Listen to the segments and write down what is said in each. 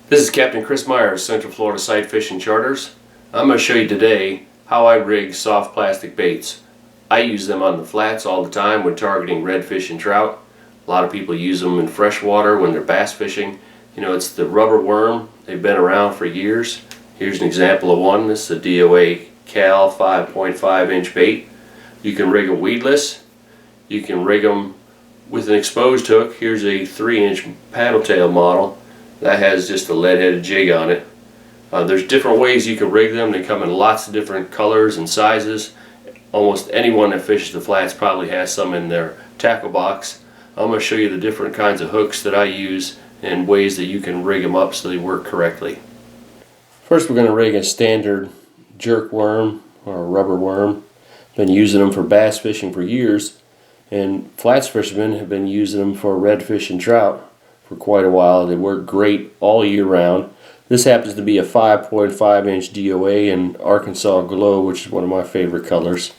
This is Captain Chris Myers, Central Florida Sight Fishing Charters. I'm going to show you today how I rig soft plastic baits. I use them on the flats all the time when targeting redfish and trout. A lot of people use them in freshwater when they're bass fishing. You know, it's the rubber worm. They've been around for years. Here's an example of one. This is a DOA Cal 5.5 inch bait. You can rig them weedless. You can rig them with an exposed hook. Here's a 3-inch paddle tail model. That has just a lead-headed jig on it. There's different ways you can rig them. They come in lots of different colors and sizes. Almost anyone that fishes the flats probably has some in their tackle box. I'm going to show you the different kinds of hooks that I use and ways that you can rig them up so they work correctly. First, we're going to rig a standard jerk worm or a rubber worm. Been using them for bass fishing for years, and flats fishermen have been using them for redfish and trout for quite a while. They work great all year round. This happens to be a 5.5 inch DOA in Arkansas Glow, which is one of my favorite colors.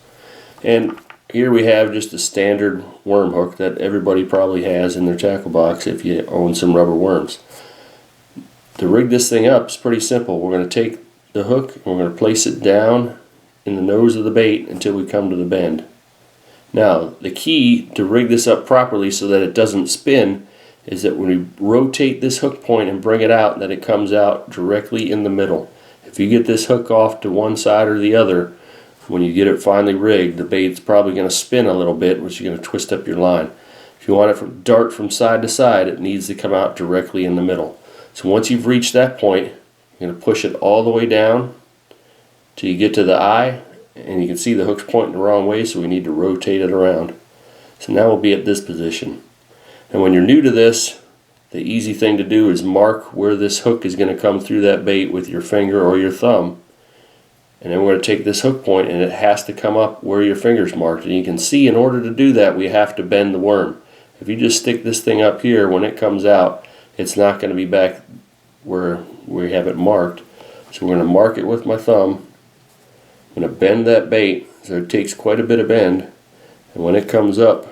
And here we have just a standard worm hook that everybody probably has in their tackle box if you own some rubber worms. To rig this thing up is pretty simple. We're going to take the hook and we're going to place it down in the nose of the bait until we come to the bend. Now, the key to rig this up properly so that it doesn't spin is that when we rotate this hook point and bring it out, that it comes out directly in the middle. If you get this hook off to one side or the other, when you get it finally rigged, the bait's probably going to spin a little bit, which is going to twist up your line. If you want it to dart from side to side, it needs to come out directly in the middle. So once you've reached that point, you're going to push it all the way down till you get to the eye, and you can see the hook's pointing the wrong way, so we need to rotate it around. So now we'll be at this position. And when you're new to this, the easy thing to do is mark where this hook is going to come through that bait with your finger or your thumb. And then we're going to take this hook point and it has to come up where your finger's marked. And you can see in order to do that, we have to bend the worm. If you just stick this thing up here, when it comes out, it's not going to be back where we have it marked. So we're going to mark it with my thumb. I'm going to bend that bait so it takes quite a bit of bend. And when it comes up,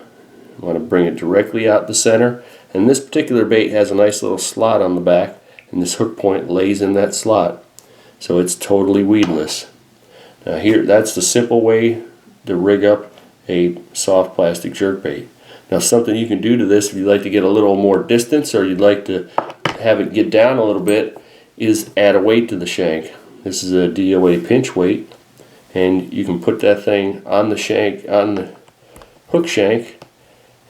I want to bring it directly out the center, and this particular bait has a nice little slot on the back, and this hook point lays in that slot, so it's totally weedless. Now here, that's the simple way to rig up a soft plastic jerkbait. Now something you can do to this if you'd like to get a little more distance or you'd like to have it get down a little bit is add a weight to the shank. This is a DOA pinch weight, and you can put that thing on the shank, on the hook shank,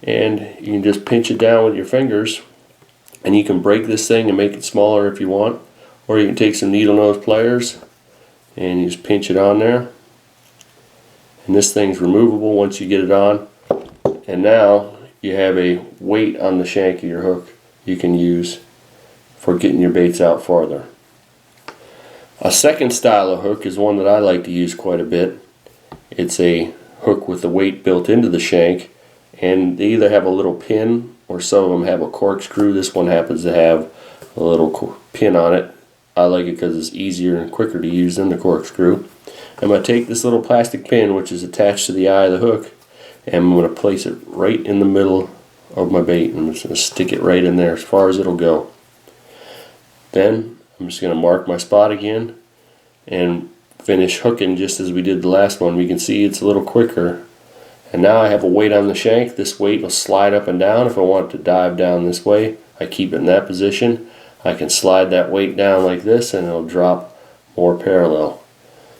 and you can just pinch it down with your fingers, and you can break this thing and make it smaller if you want, or you can take some needle nose pliers and you just pinch it on there, and this thing's removable once you get it on. And now you have a weight on the shank of your hook you can use for getting your baits out farther. A second style of hook is one that I like to use quite a bit. It's a hook with the weight built into the shank, and they either have a little pin or some of them have a corkscrew. This one happens to have a little pin on it. I like it because it's easier and quicker to use than the corkscrew. I'm going to take this little plastic pin which is attached to the eye of the hook, and I'm going to place it right in the middle of my bait, and I'm just going to stick it right in there as far as it'll go. Then I'm just going to mark my spot again and finish hooking just as we did the last one. We can see it's a little quicker. And now I have a weight on the shank. This weight will slide up and down. If I want it to dive down this way, I keep it in that position. I can slide that weight down like this and it'll drop more parallel.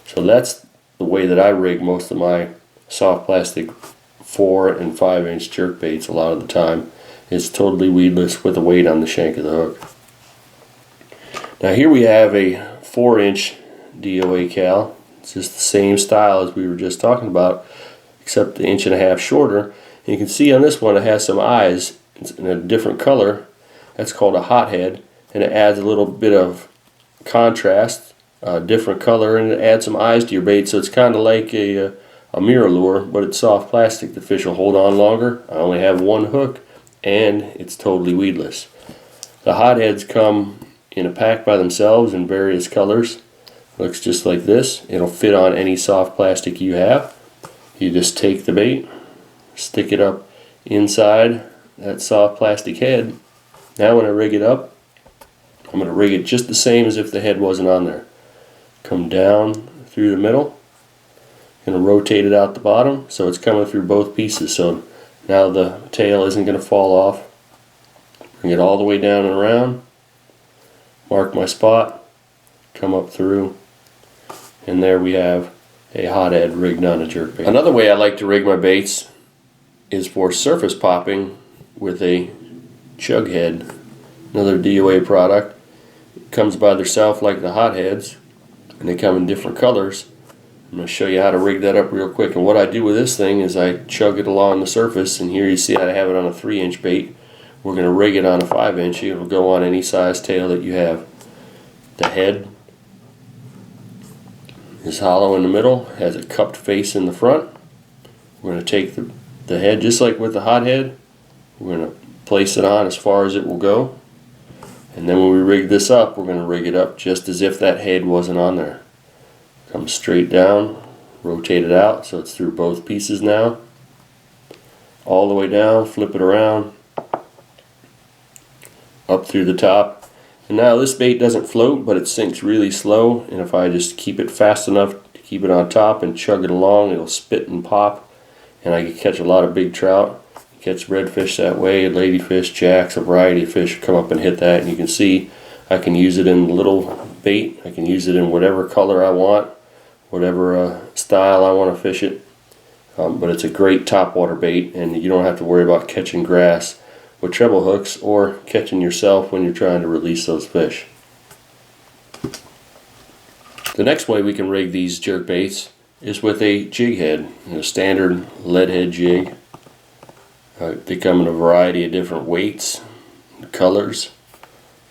So that's the way that I rig most of my soft plastic 4 and 5 inch jerk baits a lot of the time. It's totally weedless with a weight on the shank of the hook. Now here we have a 4-inch DOA Cal. It's just the same style as we were just talking about, except an 1.5 inches shorter. And you can see on this one it has some eyes in a different color. That's called a hothead, and it adds a little bit of contrast, a different color, and it adds some eyes to your bait, so it's kind of like a mirror lure, but it's soft plastic. The fish will hold on longer. I only have one hook, and it's totally weedless. The hotheads come in a pack by themselves in various colors. Looks just like this. It'll fit on any soft plastic you have. You just take the bait, stick it up inside that soft plastic head. Now when I rig it up, I'm going to rig it just the same as if the head wasn't on there. Come down through the middle. Going to rotate it out the bottom so it's coming through both pieces. So now the tail isn't going to fall off. Bring it all the way down and around. Mark my spot. Come up through. And there we have a hothead rigged on a jerkbait. Another way I like to rig my baits is for surface popping with a Chuckhead, another DOA product. It comes by themselves like the hotheads, and they come in different colors. I'm going to show you how to rig that up real quick. And what I do with this thing is I chug it along the surface, and here you see I have it on a 3-inch bait. We're going to rig it on a 5-inch. It'll go on any size tail that you have. The head is hollow in the middle, has a cupped face in the front. We're going to take the head, just like with the hothead, we're going to place it on as far as it will go. And then when we rig this up, we're going to rig it up just as if that head wasn't on there. Come straight down, rotate it out so it's through both pieces now. All the way down, flip it around, up through the top. And now this bait doesn't float, but it sinks really slow, and if I just keep it fast enough to keep it on top and chug it along, it'll spit and pop, and I can catch a lot of big trout. Catch redfish that way, ladyfish, jacks, a variety of fish come up and hit that, and you can see I can use it in little bait. I can use it in whatever color I want, whatever style I want to fish it. But it's a great topwater bait, and you don't have to worry about catching grass with treble hooks or catching yourself when you're trying to release those fish. The next way we can rig these jerk baits is with a jig head, a standard lead head jig. They come in a variety of different weights, colors,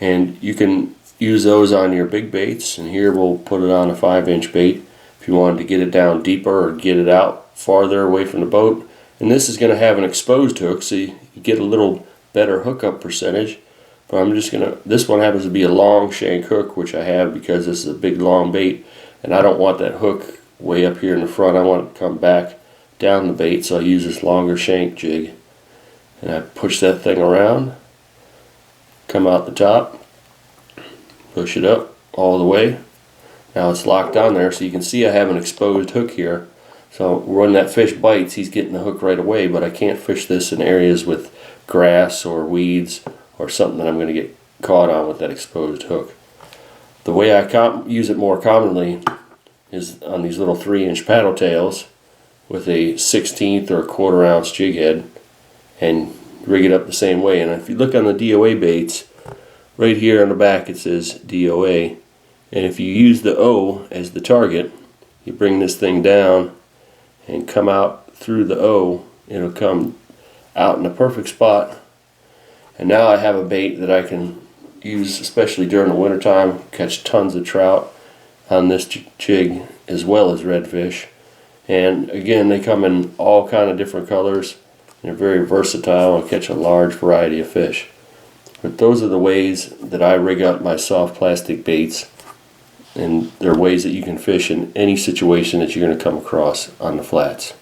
and you can use those on your big baits. And here we'll put it on a 5-inch bait if you wanted to get it down deeper or get it out farther away from the boat. And this is going to have an exposed hook, so you get a little better hookup percentage. But I'm just going to, this one happens to be a long shank hook, which I have because this is a big long bait, and I don't want that hook way up here in the front. I want it to come back down the bait, so I use this longer shank jig. And I push that thing around, come out the top, push it up all the way. Now it's locked on there, so you can see I have an exposed hook here. So when that fish bites, he's getting the hook right away, but I can't fish this in areas with grass or weeds or something that I'm going to get caught on with that exposed hook. The way I use it more commonly is on these little 3-inch paddle tails with a 1/16 or a 1/4 ounce jig head, and rig it up the same way. And if you look on the DOA baits, right here on the back it says DOA, and if you use the O as the target, you bring this thing down and come out through the O, it'll come out in a perfect spot. And now I have a bait that I can use, especially during the wintertime, catch tons of trout on this jig as well as redfish. And again, they come in all kind of different colors. They're very versatile and catch a large variety of fish. But those are the ways that I rig up my soft plastic baits, and they're ways that you can fish in any situation that you're going to come across on the flats.